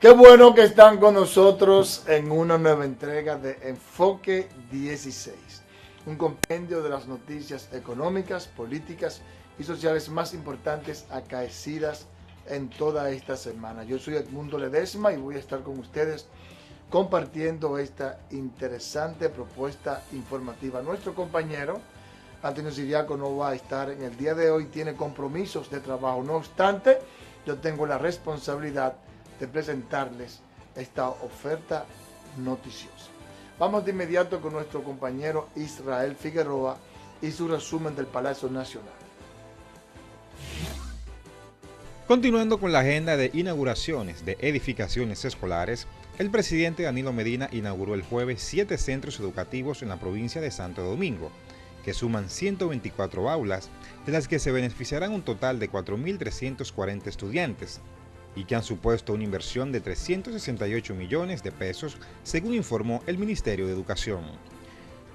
Qué bueno que están con nosotros en una nueva entrega de Enfoque 16, un compendio de las noticias económicas, políticas y sociales más importantes acaecidas en toda esta semana. Yo soy Edmundo Ledesma y voy a estar con ustedes compartiendo esta interesante propuesta informativa. Nuestro compañero Antonio Siriaco no va a estar en el día de hoy, tiene compromisos de trabajo. No obstante, yo tengo la responsabilidad de presentarles esta oferta noticiosa. Vamos de inmediato con nuestro compañero Israel Figueroa y su resumen del Palacio Nacional. Continuando con la agenda de inauguraciones de edificaciones escolares, el presidente Danilo Medina inauguró el jueves 7 centros educativos en la provincia de Santo Domingo, que suman 124 aulas, de las que se beneficiarán un total de 4.340 estudiantes, y que han supuesto una inversión de 368 millones de pesos, según informó el Ministerio de Educación.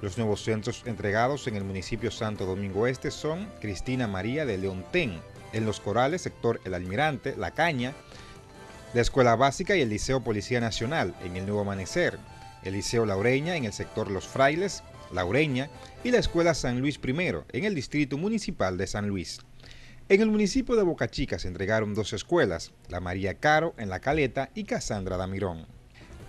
Los nuevos centros entregados en el municipio Santo Domingo Este son Cristina María de Leontén, en Los Corales, sector El Almirante, La Caña, la Escuela Básica y el Liceo Policía Nacional, en el Nuevo Amanecer, el Liceo Laureña, en el sector Los Frailes, Laureña, y la Escuela San Luis I, en el Distrito Municipal de San Luis. En el municipio de Boca Chica se entregaron 2 escuelas, la María Caro en La Caleta y Casandra Damirón.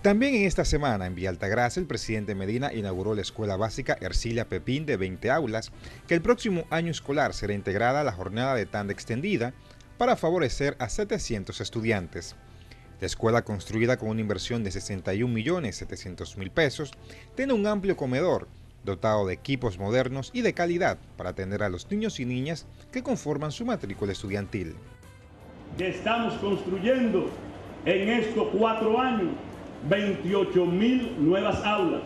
También en esta semana, en Villa Altagracia, el presidente Medina inauguró la Escuela Básica Ercilia Pepín de 20 aulas, que el próximo año escolar será integrada a la jornada de tanda extendida para favorecer a 700 estudiantes. La escuela, construida con una inversión de 61.700.000 pesos, tiene un amplio comedor, dotado de equipos modernos y de calidad para atender a los niños y niñas que conforman su matrícula estudiantil. Estamos construyendo en estos 4 años 28.000 nuevas aulas.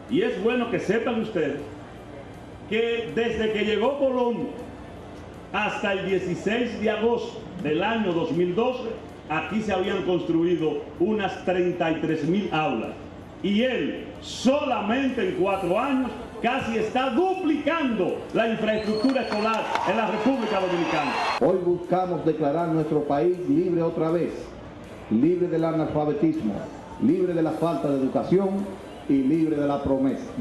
Y es bueno que sepan ustedes que desde que llegó Colón hasta el 16 de agosto del año 2012, aquí se habían construido unas 33.000 aulas. Y él, solamente en 4 años, casi está duplicando la infraestructura escolar en la República Dominicana. Hoy buscamos declarar nuestro país libre otra vez, libre del analfabetismo, libre de la falta de educación y libre de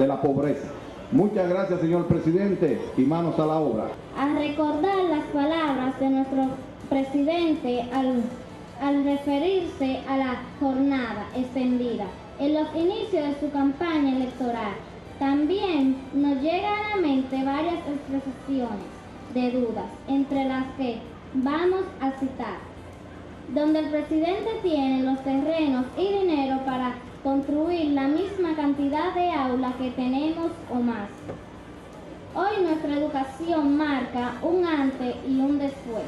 la pobreza. Muchas gracias, señor presidente, y manos a la obra. A recordar las palabras de nuestro presidente al referirse a la jornada extendida en los inicios de su campaña electoral, también nos llegan a la mente varias expresiones de dudas, entre las que vamos a citar, donde el presidente tiene los terrenos y dinero para construir la misma cantidad de aulas que tenemos o más. Hoy nuestra educación marca un antes y un después.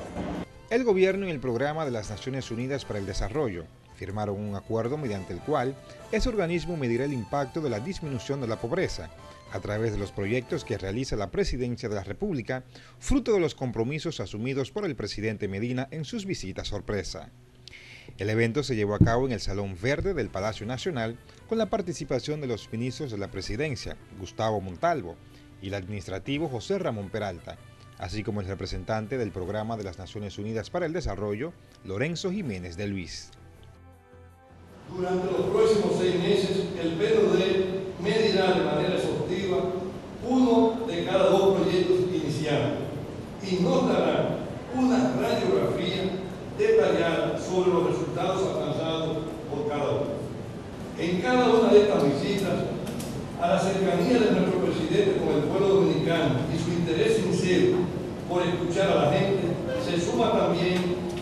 El gobierno y el Programa de las Naciones Unidas para el Desarrollo firmaron un acuerdo mediante el cual ese organismo medirá el impacto de la disminución de la pobreza a través de los proyectos que realiza la Presidencia de la República, fruto de los compromisos asumidos por el presidente Medina en sus visitas sorpresa. El evento se llevó a cabo en el Salón Verde del Palacio Nacional con la participación de los ministros de la Presidencia, Gustavo Montalvo, y el administrativo José Ramón Peralta, así como el representante del Programa de las Naciones Unidas para el Desarrollo, Lorenzo Jiménez de Luis. Durante los próximos 6 meses, el PNUD medirá de manera exhaustiva 1 de cada 2 proyectos iniciados y nos dará una radiografía detallada sobre los resultados alcanzados por cada uno. En cada una de estas visitas, a la cercanía de nuestro presidente con el pueblo dominicano y su interés sincero por escuchar a la gente, se suma también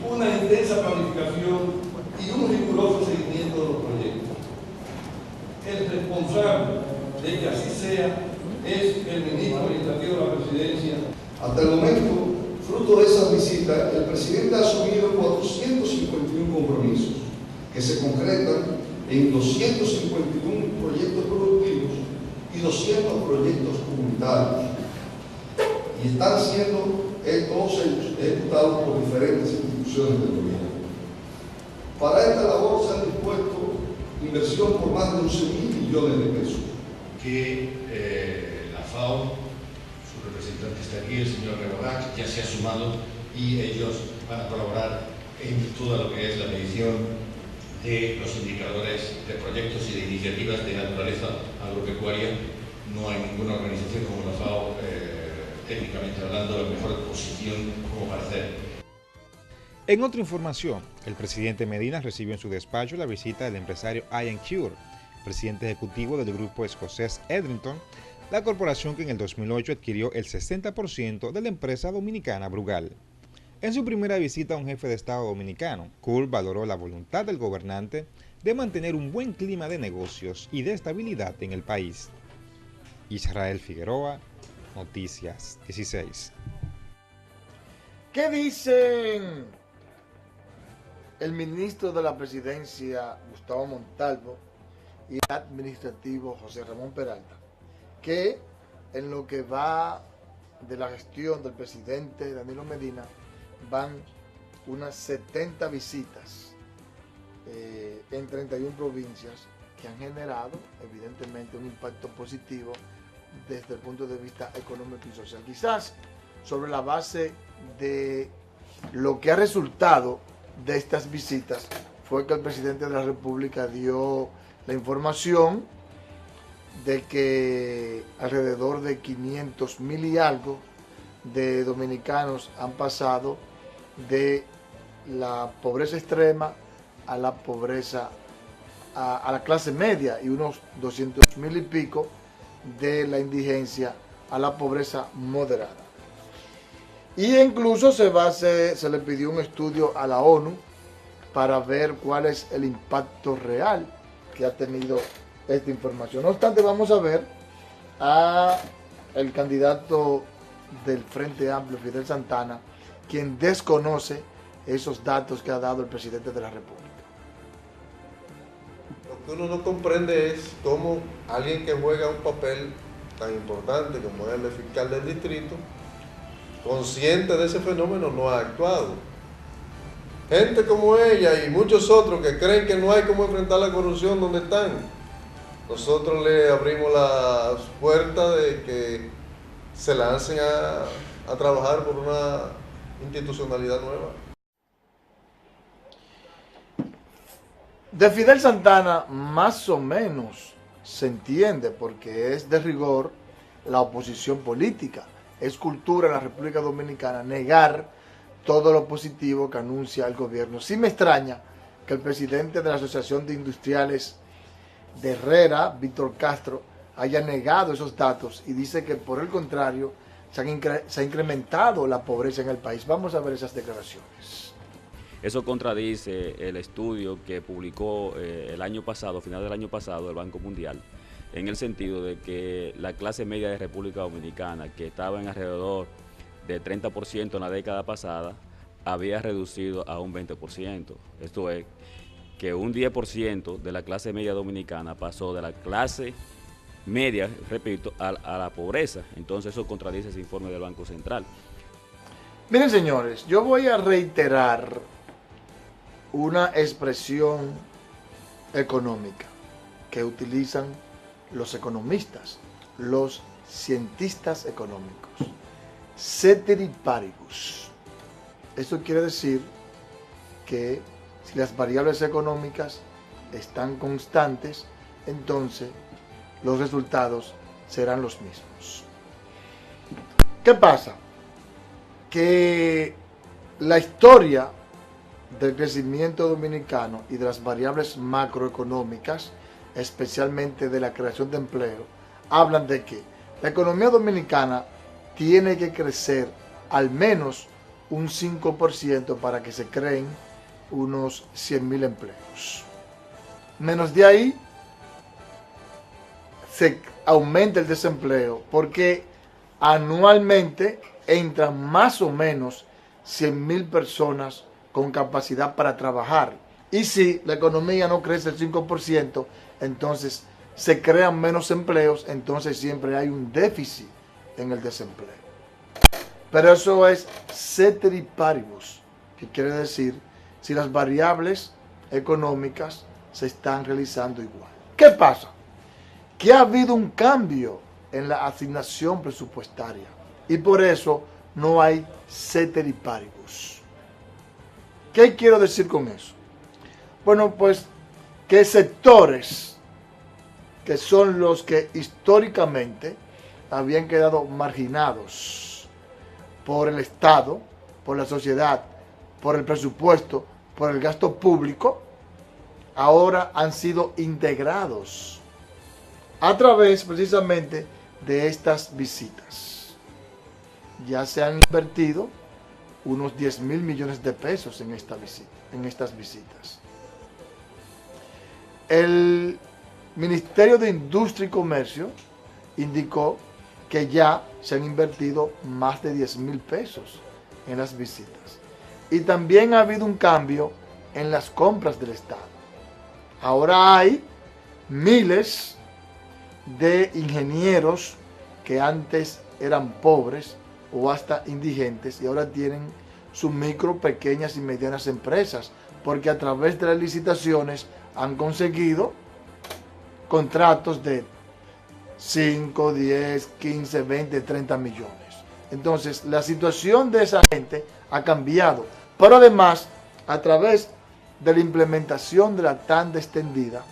una intensa planificación y un riguroso seguimiento de los proyectos. El responsable de que así sea es el ministro administrativo de la Presidencia. Hasta el momento, fruto de esas visitas, el presidente ha asumido 451 compromisos que se concretan en 251 proyectos productivos y 200 proyectos comunitarios. Y están siendo todos ellos ejecutados por diferentes instituciones del gobierno. Para esta labor se han dispuesto inversión por más de 11.000 millones de pesos. Que la FAO, su representante está aquí, el señor Rebabac, ya se ha sumado y ellos van a colaborar en todo lo que es la medición de los indicadores de proyectos y de iniciativas de naturaleza agropecuaria, no hay ninguna organización como la FAO, técnicamente hablando, la mejor posición como para hacer. En otra información, el presidente Medina recibió en su despacho la visita del empresario Ian Cure, presidente ejecutivo del grupo escocés Edrington, la corporación que en el 2008 adquirió el 60% de la empresa dominicana Brugal. En su primera visita a un jefe de Estado dominicano, Cure valoró la voluntad del gobernante de mantener un buen clima de negocios y de estabilidad en el país. Israel Figueroa, Noticias 16. ¿Qué dicen el ministro de la Presidencia, Gustavo Montalvo, y el administrativo José Ramón Peralta? Que en lo que va de la gestión del presidente Danilo Medina van unas 70 visitas en 31 provincias que han generado evidentemente un impacto positivo desde el punto de vista económico y social. Quizás sobre la base de lo que ha resultado de estas visitas fue que el presidente de la República dio la información de que alrededor de 500,000 y algo de dominicanos han pasado de la pobreza extrema a la pobreza, a la clase media, y unos 200,000 y pico de la indigencia a la pobreza moderada. Y incluso se le pidió un estudio a la ONU para ver cuál es el impacto real que ha tenido esta información. No obstante, vamos a ver a el candidato del Frente Amplio, Fidel Santana, quien desconoce esos datos que ha dado el presidente de la República. Lo que uno no comprende es cómo alguien que juega un papel tan importante como es el fiscal del distrito, consciente de ese fenómeno, no ha actuado. Gente como ella y muchos otros que creen que no hay cómo enfrentar la corrupción donde están, nosotros le abrimos las puertas de que se lancen a trabajar por una institucionalidad nueva. De Fidel Santana más o menos se entiende, porque es de rigor la oposición política. Es cultura en la República Dominicana negar todo lo positivo que anuncia el gobierno. Sí me extraña que el presidente de la Asociación de Industriales de Herrera, Víctor Castro, haya negado esos datos y dice que por el contrario se ha incrementado la pobreza en el país. Vamos a ver esas declaraciones. Eso contradice el estudio que publicó el año pasado, final del año pasado, el Banco Mundial, en el sentido de que la clase media de República Dominicana, que estaba en alrededor de 30% en la década pasada, había reducido a un 20%. Esto es que un 10% de la clase media dominicana pasó de la clase media, repito, a la pobreza. Entonces eso contradice ese informe del Banco Central. Miren, señores, yo voy a reiterar una expresión económica que utilizan los economistas, los cientistas económicos. Ceteris paribus. Esto quiere decir que si las variables económicas están constantes, entonces los resultados serán los mismos. ¿Qué pasa? Que la historia del crecimiento dominicano y de las variables macroeconómicas, especialmente de la creación de empleo, hablan de que la economía dominicana tiene que crecer al menos un 5% para que se creen unos 100,000 empleos. Menos de ahí se aumenta el desempleo, porque anualmente entran más o menos 100,000 personas con capacidad para trabajar. Y si la economía no crece el 5%, entonces se crean menos empleos, entonces siempre hay un déficit en el desempleo. Pero eso es ceteris paribus, que quiere decir si las variables económicas se están realizando igual. ¿Qué pasa? Que ha habido un cambio en la asignación presupuestaria y por eso no hay ceteris paribus. ¿Qué quiero decir con eso? Bueno, pues que sectores que son los que históricamente habían quedado marginados por el Estado, por la sociedad, por el presupuesto, por el gasto público, ahora han sido integrados a través precisamente de estas visitas. Ya se han invertido unos 10.000 millones de pesos en estas visitas. El Ministerio de Industria y Comercio indicó que ya se han invertido más de 10.000 pesos en las visitas. Y también ha habido un cambio en las compras del Estado. Ahora hay miles de ingenieros que antes eran pobres o hasta indigentes y ahora tienen sus micro, pequeñas y medianas empresas, porque a través de las licitaciones han conseguido contratos de 5, 10, 15, 20, 30 millones. Entonces, la situación de esa gente ha cambiado, pero además, a través de la implementación de la tanda extendida,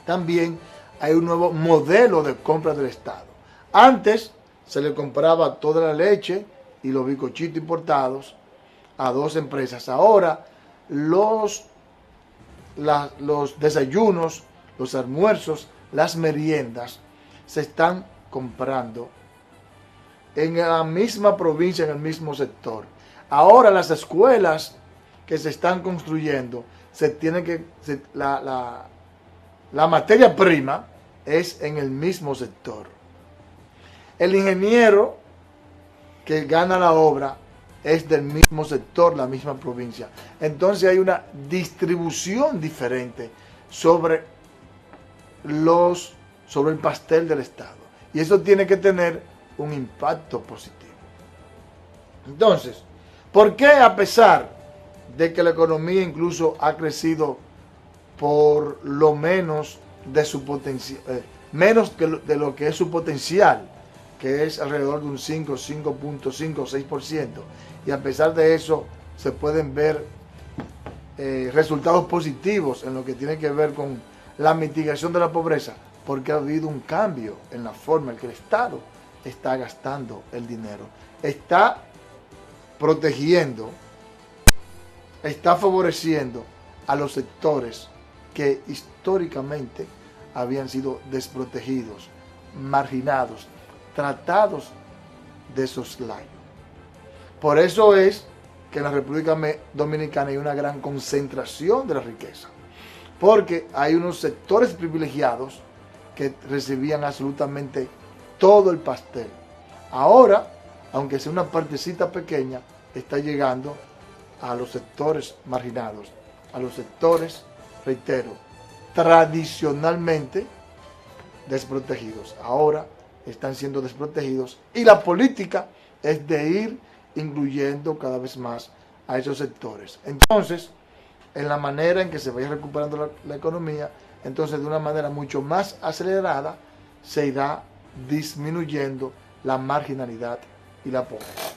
también hay un nuevo modelo de compra del Estado. Antes se le compraba toda la leche y los bizcochitos importados a 2 empresas. Ahora los desayunos, los almuerzos, las meriendas se están comprando en la misma provincia, en el mismo sector. Ahora las escuelas que se están construyendo, la materia prima es en el mismo sector. El ingeniero que gana la obra es del mismo sector, la misma provincia. Entonces hay una distribución diferente sobre el pastel del Estado. Y eso tiene que tener un impacto positivo. Entonces, ¿por qué a pesar de que la economía incluso ha crecido por lo menos de su potencial, menos de lo que es su potencial, que es alrededor de un 5.5, 6%, y a pesar de eso se pueden ver resultados positivos en lo que tiene que ver con la mitigación de la pobreza? Porque ha habido un cambio en la forma en que el Estado está gastando el dinero. Está protegiendo, está favoreciendo a los sectores que históricamente habían sido desprotegidos, marginados, tratados de soslayo. Por eso es que en la República Dominicana hay una gran concentración de la riqueza, porque hay unos sectores privilegiados que recibían absolutamente todo el pastel. Ahora, aunque sea una partecita pequeña, está llegando a los sectores marginados, a los sectores, reitero, tradicionalmente desprotegidos. Ahora están siendo desprotegidos y la política es de ir incluyendo cada vez más a esos sectores. Entonces, en la manera en que se vaya recuperando la economía, entonces de una manera mucho más acelerada se irá disminuyendo la marginalidad y la pobreza.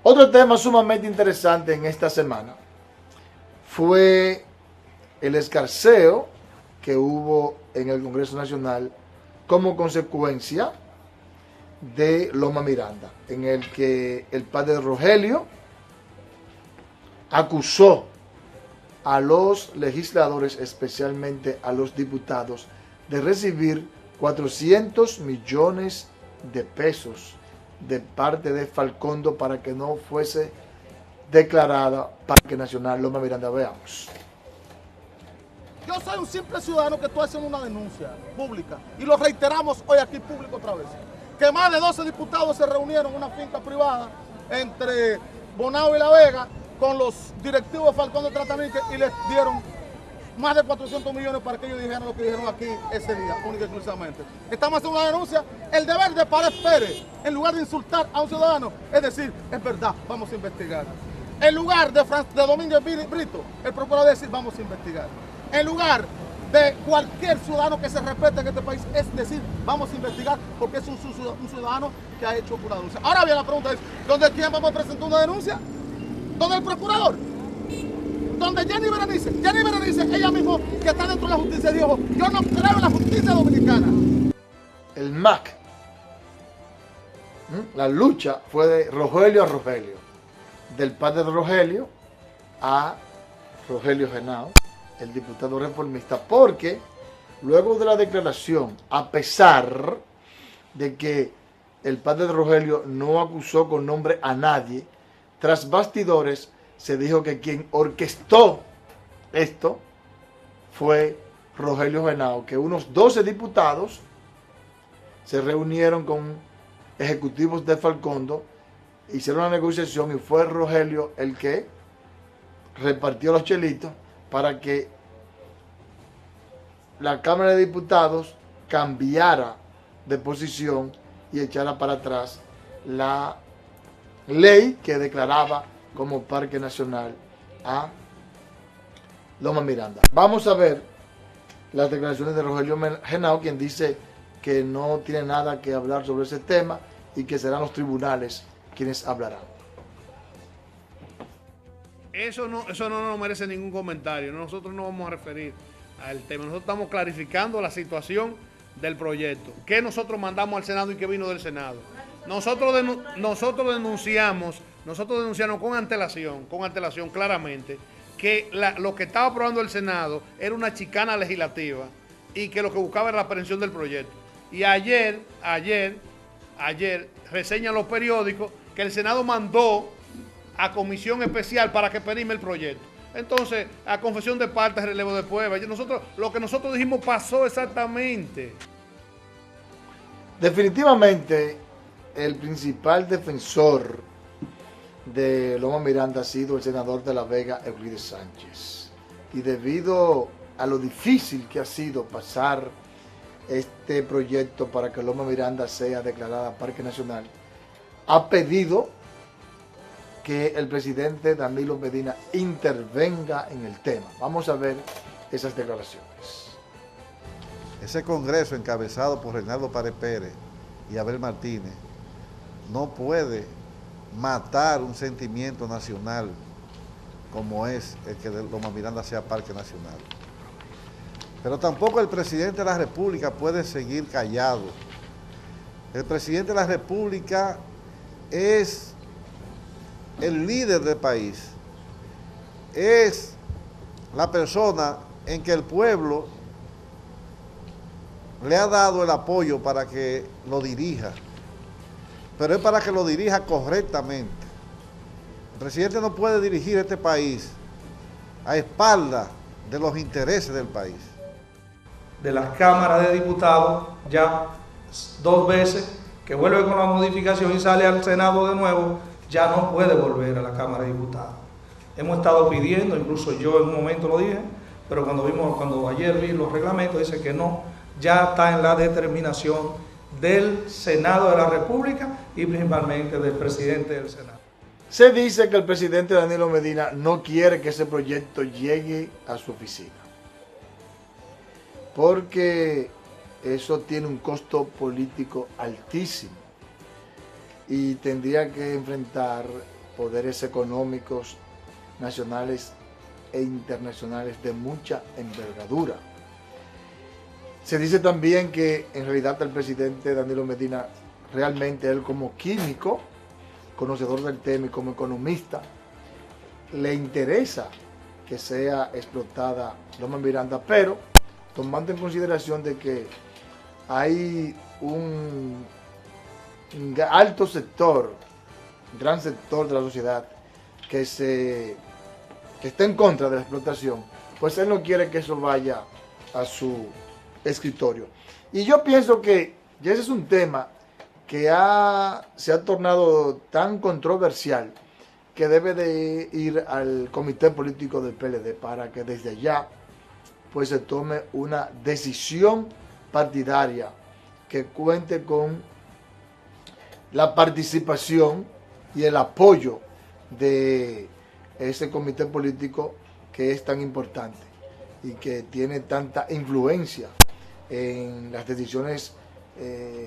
Otro tema sumamente interesante en esta semana fue el escarceo que hubo en el Congreso Nacional como consecuencia de Loma Miranda, en el que el padre de Rogelio acusó a los legisladores, especialmente a los diputados, de recibir 400 millones de pesos de parte de Falcondo para que no fuese declarada Parque Nacional Loma Miranda. Veamos. Yo soy un simple ciudadano que estoy haciendo una denuncia pública y lo reiteramos hoy aquí público otra vez. Que más de 12 diputados se reunieron en una finca privada entre Bonao y La Vega con los directivos de Falcón de Tratamiento y les dieron más de 400 millones para que ellos dijeran lo que dijeron aquí ese día, única y exclusivamente. Estamos haciendo una denuncia. El deber de Pared Pérez, en lugar de insultar a un ciudadano, es decir, es verdad, vamos a investigar. En lugar de Domínguez Brito, el procurador decir, vamos a investigar. En lugar de cualquier ciudadano que se respete en este país, es decir, vamos a investigar porque es un ciudadano que ha hecho una denuncia. Ahora bien, la pregunta es, ¿dónde quién vamos a presentar una denuncia? ¿Dónde el procurador? donde Jenny Berenice, ella misma que está dentro de la justicia, dijo, yo no creo en la justicia dominicana. El MAC, la lucha fue de Rogelio a Rogelio, del padre de Rogelio a Rogelio Henao, el diputado reformista, porque luego de la declaración, a pesar de que el padre de Rogelio no acusó con nombre a nadie, tras bastidores se dijo que quien orquestó esto fue Rogelio Henao, que unos 12 diputados se reunieron con ejecutivos de Falcondo, hicieron una negociación y fue Rogelio el que repartió los chelitos para que la Cámara de Diputados cambiara de posición y echara para atrás la ley que declaraba como Parque Nacional a Loma Miranda. Vamos a ver las declaraciones de Rogelio Henao, quien dice que no tiene nada que hablar sobre ese tema y que serán los tribunales quienes hablarán. Eso no nos merece ningún comentario. Nosotros no vamos a referir al tema. Nosotros estamos clarificando la situación del proyecto. ¿Qué nosotros mandamos al Senado y qué vino del Senado? Nosotros denunciamos con antelación claramente que lo que estaba aprobando el Senado era una chicana legislativa y que lo que buscaba era la aprehensión del proyecto. Y ayer reseñan los periódicos que el Senado mandó a comisión especial para que perime el proyecto. Entonces, a confesión de partes, relevo de pruebas. Lo que nosotros dijimos pasó exactamente. Definitivamente, el principal defensor de Loma Miranda ha sido el senador de La Vega, Euclides Sánchez. Y debido a lo difícil que ha sido pasar este proyecto para que Loma Miranda sea declarada Parque Nacional, ha pedido que el presidente Danilo Medina intervenga en el tema. Vamos a ver esas declaraciones. Ese congreso encabezado por Reinaldo Párez Pérez y Abel Martínez no puede matar un sentimiento nacional como es el que Loma Miranda sea Parque Nacional. Pero tampoco el presidente de la República puede seguir callado. El presidente de la República es el líder del país, es la persona en que el pueblo le ha dado el apoyo para que lo dirija, pero es para que lo dirija correctamente. El presidente no puede dirigir este país a espaldas de los intereses del país. De la Cámara de Diputados, ya 2 veces que vuelve con la modificación y sale al Senado de nuevo, ya no puede volver a la Cámara de Diputados. Hemos estado pidiendo, incluso yo en un momento lo dije, pero cuando ayer vi los reglamentos, dice que no, ya está en la determinación del Senado de la República y principalmente del presidente del Senado. Se dice que el presidente Danilo Medina no quiere que ese proyecto llegue a su oficina, porque eso tiene un costo político altísimo y tendría que enfrentar poderes económicos nacionales e internacionales de mucha envergadura. Se dice también que en realidad el presidente Danilo Medina, realmente él como químico, conocedor del tema y como economista, le interesa que sea explotada Loma Miranda, pero tomando en consideración de que hay un alto sector, un gran sector de la sociedad que está en contra de la explotación, pues él no quiere que eso vaya a su escritorio. Y yo pienso que ya ese es un tema que se ha tornado tan controversial que debe de ir al comité político del PLD para que desde allá pues se tome una decisión partidaria que cuente con la participación y el apoyo de ese comité político que es tan importante y que tiene tanta influencia en las decisiones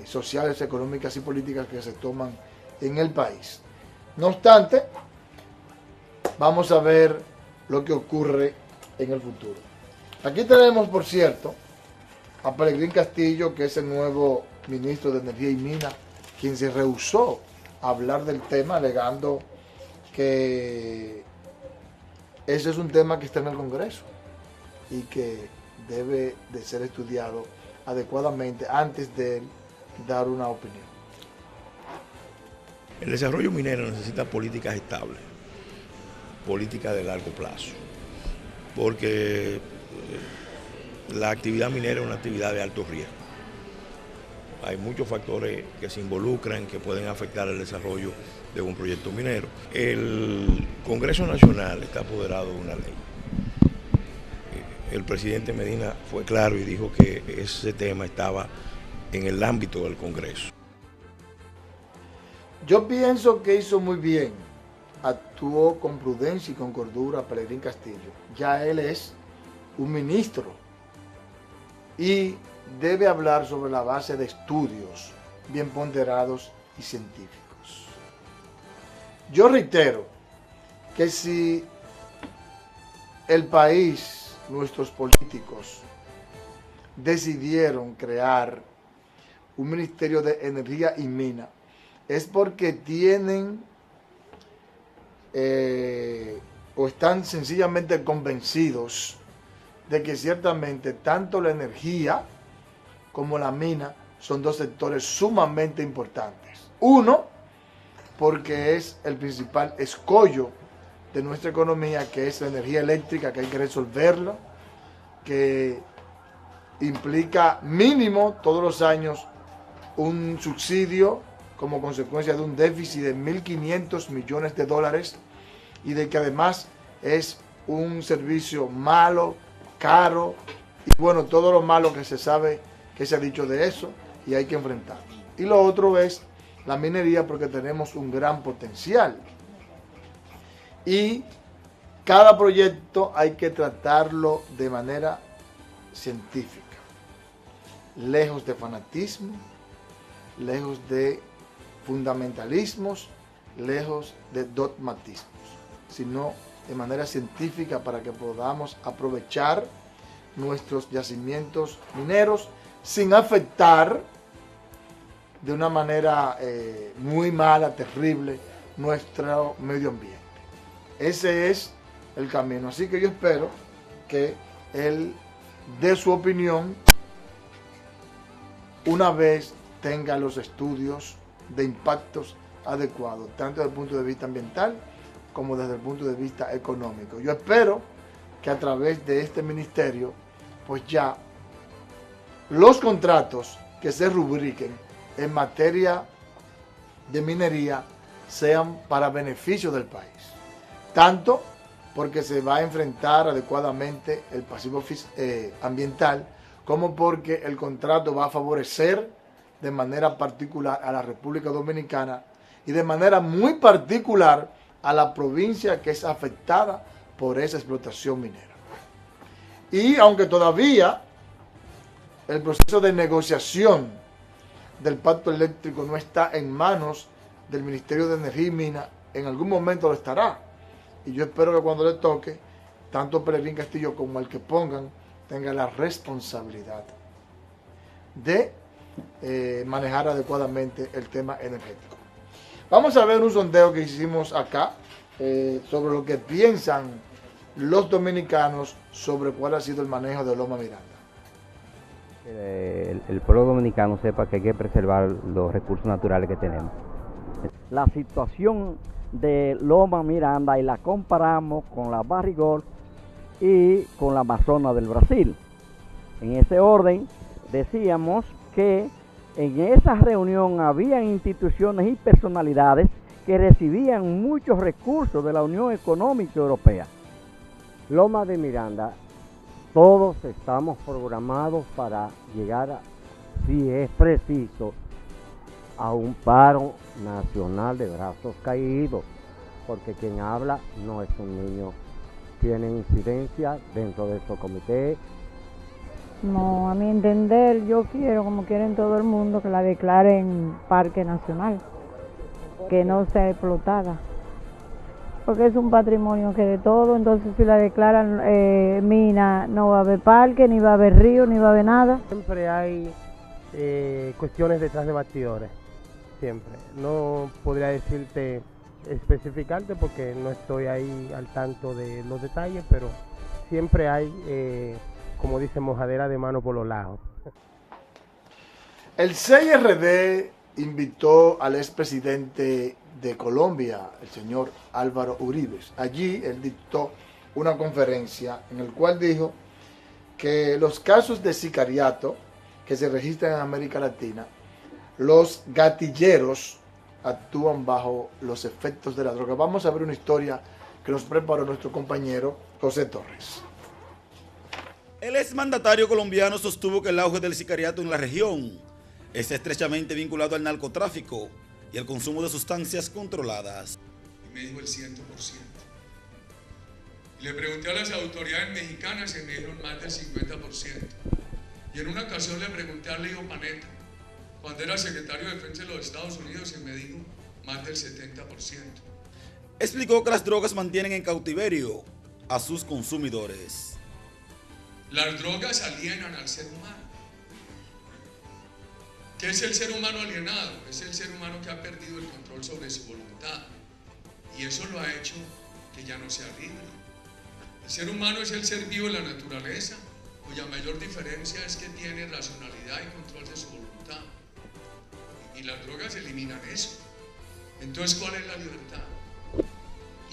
sociales, económicas y políticas que se toman en el país. No obstante, vamos a ver lo que ocurre en el futuro. Aquí tenemos, por cierto, a Pelegrín Castillo, que es el nuevo ministro de Energía y Minas, quien se rehusó a hablar del tema, alegando que ese es un tema que está en el Congreso y que debe de ser estudiado adecuadamente antes de dar una opinión. El desarrollo minero necesita políticas estables, políticas de largo plazo, porque la actividad minera es una actividad de alto riesgo. Hay muchos factores que se involucran, que pueden afectar el desarrollo de un proyecto minero. El Congreso Nacional está apoderado de una ley. El presidente Medina fue claro y dijo que ese tema estaba en el ámbito del Congreso. Yo pienso que hizo muy bien, actuó con prudencia y con cordura Pelegrín Castillo. Ya él es un ministro y debe hablar sobre la base de estudios bien ponderados y científicos. Yo reitero que si el país, nuestros políticos, decidieron crear un Ministerio de Energía y Minas, es porque tienen o están sencillamente convencidos de que ciertamente tanto la energía como la mina son dos sectores sumamente importantes. Uno, porque es el principal escollo de nuestra economía, que es la energía eléctrica, que hay que resolverla, que implica mínimo todos los años un subsidio como consecuencia de un déficit de 1.500 millones de dólares y de que además es un servicio malo, caro y bueno, todo lo malo que se sabe, que se ha dicho de eso y hay que enfrentarlo. Y lo otro es la minería, porque tenemos un gran potencial y cada proyecto hay que tratarlo de manera científica, lejos de fanatismo, lejos de fundamentalismos, lejos de dogmatismos, sino de manera científica para que podamos aprovechar nuestros yacimientos mineros sin afectar de una manera muy mala, terrible, nuestro medio ambiente. Ese es el camino. Así que yo espero que él dé su opinión una vez tenga los estudios de impactos adecuados, tanto desde el punto de vista ambiental como desde el punto de vista económico. Yo espero que a través de este ministerio, pues ya los contratos que se rubriquen en materia de minería sean para beneficio del país, tanto porque se va a enfrentar adecuadamente el pasivo ambiental, como porque el contrato va a favorecer de manera particular a la República Dominicana y de manera muy particular a la provincia que es afectada por esa explotación minera. Y aunque todavía el proceso de negociación del pacto eléctrico no está en manos del Ministerio de Energía y Minas, en algún momento lo estará. Y yo espero que cuando le toque, tanto Pelegrín Castillo como el que pongan, tenga la responsabilidad de manejar adecuadamente el tema energético. Vamos a ver un sondeo que hicimos acá sobre lo que piensan los dominicanos sobre cuál ha sido el manejo de Loma Miranda. El pueblo dominicano sepa que hay que preservar los recursos naturales que tenemos. La situación de Loma Miranda y la comparamos con la Barrigol y con la Amazonas del Brasil. En ese orden decíamos que en esa reunión habían instituciones y personalidades que recibían muchos recursos de la Unión Económica Europea. Loma de Miranda, todos estamos programados para llegar, si es preciso, a un paro nacional de brazos caídos, porque quien habla no es un niño, tiene incidencia dentro de estos comités. No, a mi entender, yo quiero, como quieren todo el mundo, que la declaren parque nacional, que no sea explotada. porque es un patrimonio que de todo, entonces si la declaran mina, no va a haber parque, ni va a haber río, ni va a haber nada. Siempre hay cuestiones detrás de bastidores, siempre. No podría decirte, especificarte porque no estoy ahí al tanto de los detalles, pero siempre hay, como dice, mojadera de mano por los lados. El CIRD invitó al expresidente de Colombia, el señor Álvaro Uribe. Allí él dictó una conferencia en la cual dijo que los casos de sicariato que se registran en América Latina, los gatilleros actúan bajo los efectos de la droga. Vamos a ver una historia que nos preparó nuestro compañero José Torres. El exmandatario colombiano sostuvo que el auge del sicariato en la región está estrechamente vinculado al narcotráfico y al consumo de sustancias controladas. Y me dijo el 100%. Y le pregunté a las autoridades mexicanas y me dijeron más del 50%. Y en una ocasión le pregunté a Leo Panetta, cuando era secretario de Defensa de los Estados Unidos, y me dijo más del 70%. Explicó que las drogas mantienen en cautiverio a sus consumidores. Las drogas alienan al ser humano. ¿Qué es el ser humano alienado? Es el ser humano que ha perdido el control sobre su voluntad. Y eso lo ha hecho que ya no sea libre. El ser humano es el ser vivo de la naturaleza, cuya mayor diferencia es que tiene racionalidad y control de su voluntad. Y las drogas eliminan eso. Entonces, ¿cuál es la libertad?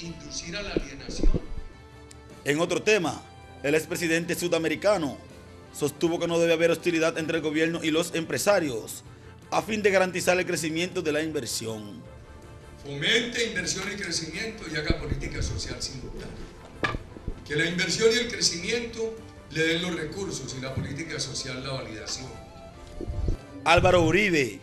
Inducir a la alienación. En otro tema, el expresidente sudamericano sostuvo que no debe haber hostilidad entre el gobierno y los empresarios a fin de garantizar el crecimiento de la inversión. Fomente inversión y crecimiento y haga política social simultánea. Que la inversión y el crecimiento le den los recursos y la política social la validación. Álvaro Uribe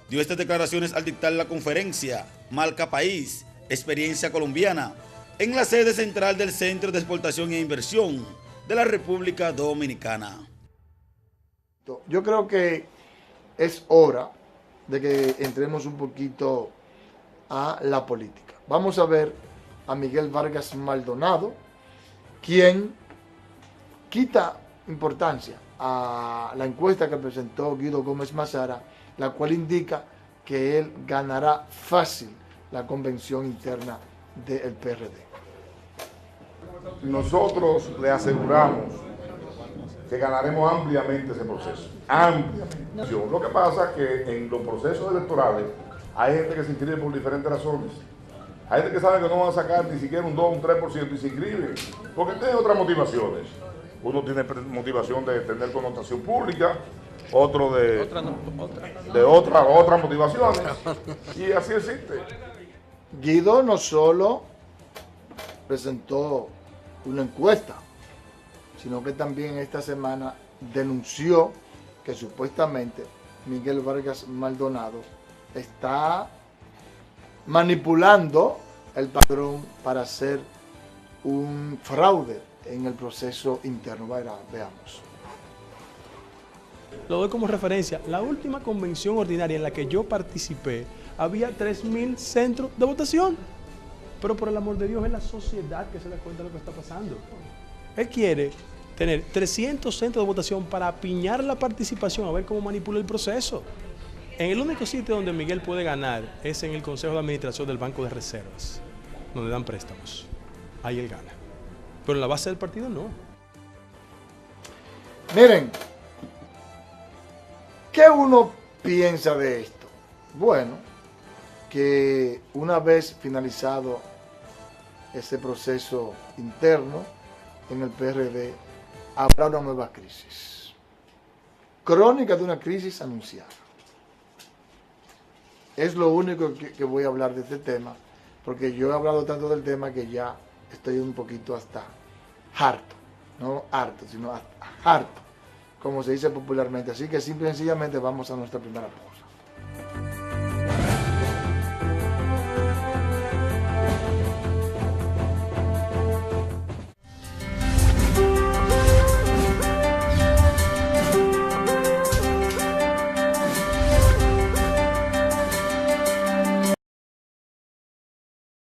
dio estas declaraciones al dictar la conferencia Marca País, Experiencia Colombiana, en la sede central del Centro de Exportación e Inversión de la República Dominicana. Yo creo que es hora de que entremos un poquito a la política. Vamos a ver a Miguel Vargas Maldonado, quien quita importancia a la encuesta que presentó Guido Gómez Mazara, la cual indica que él ganará fácil la convención interna del PRD. Nosotros le aseguramos que ganaremos ampliamente ese proceso, ampliamente. Lo que pasa es que en los procesos electorales hay gente que se inscribe por diferentes razones. Hay gente que sabe que no van a sacar ni siquiera un 2 o un 3% y se inscribe porque tiene otras motivaciones. Uno tiene motivación de tener connotación pública, otro de otras motivaciones, y así existe. Guido no solo presentó una encuesta, sino que también esta semana denunció que supuestamente Miguel Vargas Maldonado está manipulando el padrón para hacer un fraude en el proceso interno. Veamos. Lo doy como referencia. La última convención ordinaria en la que yo participé, había 3.000 centros de votación. Pero por el amor de Dios, es la sociedad que se da cuenta de lo que está pasando. Él quiere tener 300 centros de votación para apiñar la participación, a ver cómo manipula el proceso. En el único sitio donde Miguel puede ganar es en el Consejo de Administración del Banco de Reservas, donde dan préstamos. Ahí él gana. Pero en la base del partido no. Miren, ¿qué uno piensa de esto? Bueno, que una vez finalizado ese proceso interno en el PRD, habrá una nueva crisis. Crónica de una crisis anunciada. Es lo único que voy a hablar de este tema, porque yo he hablado tanto del tema que ya estoy un poquito hasta harto. No harto, sino hasta harto, como se dice popularmente. Así que simple y sencillamente vamos a nuestra primera pausa.